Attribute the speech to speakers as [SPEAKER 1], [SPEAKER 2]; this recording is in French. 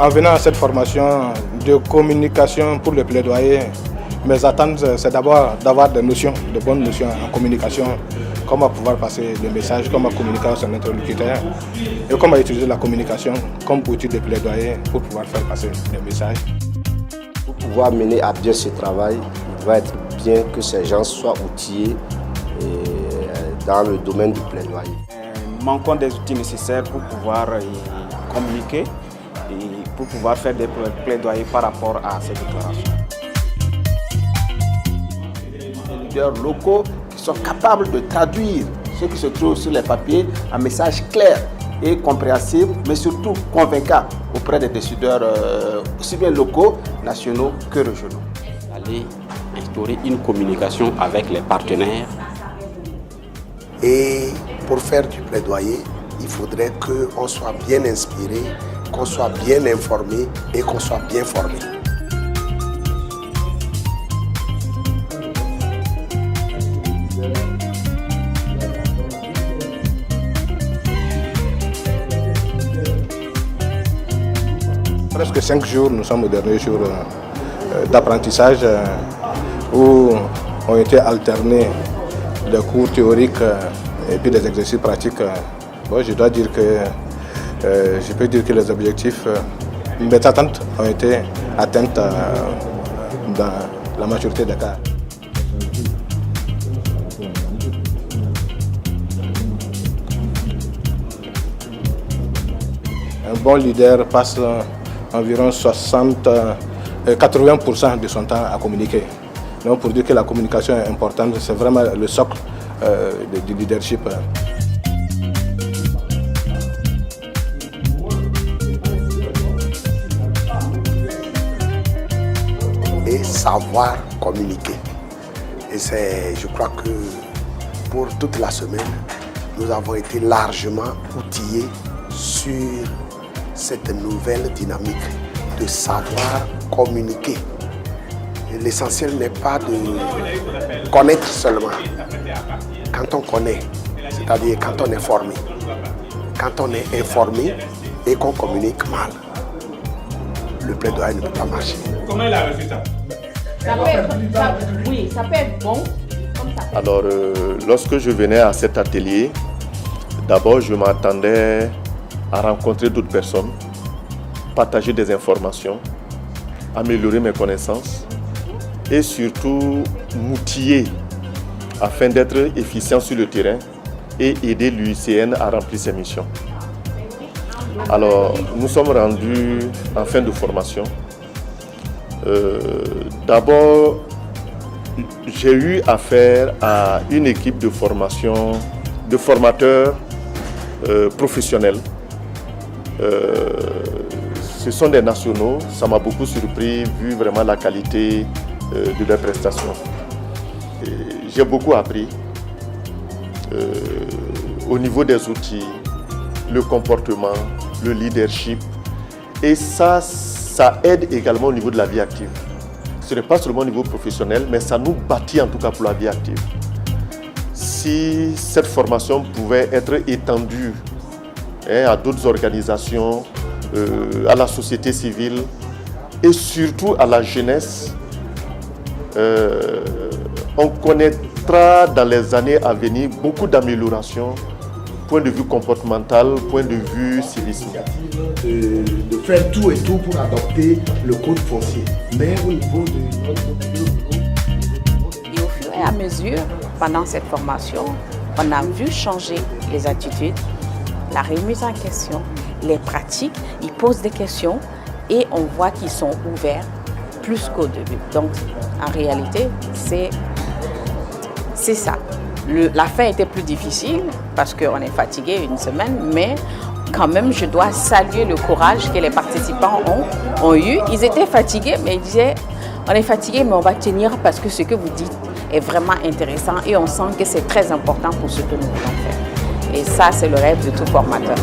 [SPEAKER 1] En venant à cette formation de communication pour le plaidoyer, mes attentes, c'est d'abord d'avoir des notions, de bonnes notions en communication, comment pouvoir passer des messages, comment communiquer avec son interlocuteur et comment utiliser la communication comme outil de plaidoyer pour pouvoir faire passer des messages.
[SPEAKER 2] Pour pouvoir mener à bien ce travail, il va être bien que ces gens soient outillés dans le domaine du plaidoyer.
[SPEAKER 3] Nous manquons des outils nécessaires pour pouvoir communiquer et pour pouvoir faire des plaidoyers par rapport à ces déclarations.
[SPEAKER 4] Des leaders locaux qui sont capables de traduire ce qui se trouve sur les papiers en messages clairs et compréhensibles, mais surtout convaincants auprès des décideurs aussi bien locaux, nationaux que régionaux.
[SPEAKER 5] Aller instaurer une communication avec les partenaires.
[SPEAKER 6] Et pour faire du plaidoyer, il faudrait qu'on soit bien inspiré, qu'on soit bien informé et qu'on soit bien formé.
[SPEAKER 1] Presque 5 jours, nous sommes au dernier jour d'apprentissage où ont été alternés des cours théoriques et puis des exercices pratiques. Bon, je dois dire que je peux dire que les objectifs, mes attentes ont été atteintes dans la majorité des cas. Un bon leader passe environ 80% de son temps à communiquer. Donc pour dire que la communication est importante, c'est vraiment le socle du leadership.
[SPEAKER 6] Et savoir communiquer. Et je crois que pour toute la semaine, nous avons été largement outillés sur cette nouvelle dynamique de savoir communiquer. L'essentiel n'est pas de connaître seulement. Quand on connaît, c'est-à-dire quand on est formé. Quand on est informé et qu'on communique mal, le plaidoyer ne peut pas marcher.
[SPEAKER 7] Comment il a reçu ça?
[SPEAKER 8] Ça peut être bon. Comme ça.
[SPEAKER 9] Alors, lorsque je venais à cet atelier, d'abord je m'attendais à rencontrer d'autres personnes, partager des informations, améliorer mes connaissances et surtout m'outiller afin d'être efficient sur le terrain et aider l'UICN à remplir ses missions. Alors, nous sommes rendus en fin de formation. D'abord, j'ai eu affaire à une équipe de formation, de formateurs professionnels. Ce sont des nationaux, ça m'a beaucoup surpris vu vraiment la qualité de leurs prestations. J'ai beaucoup appris au niveau des outils, le comportement, le leadership et ça aide également au niveau de la vie active. Ce n'est pas seulement au niveau professionnel, mais ça nous bâtit en tout cas pour la vie active. Si cette formation pouvait être étendue à d'autres organisations, à la société civile et surtout à la jeunesse, on connaîtra dans les années à venir beaucoup d'améliorations, point de vue comportemental, point de vue civisme.
[SPEAKER 6] De faire tout et tout pour adopter le code foncier, mais au niveau de...
[SPEAKER 8] Et au fur et à mesure, pendant cette formation, on a vu changer les attitudes, la remise en question, les pratiques. Ils posent des questions et on voit qu'ils sont ouverts plus qu'au début. Donc, en réalité, c'est ça. La fin était plus difficile parce qu'on est fatigué une semaine, mais quand même, je dois saluer le courage que les participants ont eu. Ils étaient fatigués, mais ils disaient, on est fatigué, mais on va tenir parce que ce que vous dites est vraiment intéressant et on sent que c'est très important pour ce que nous voulons faire. Et ça, c'est le rêve de tout formateur.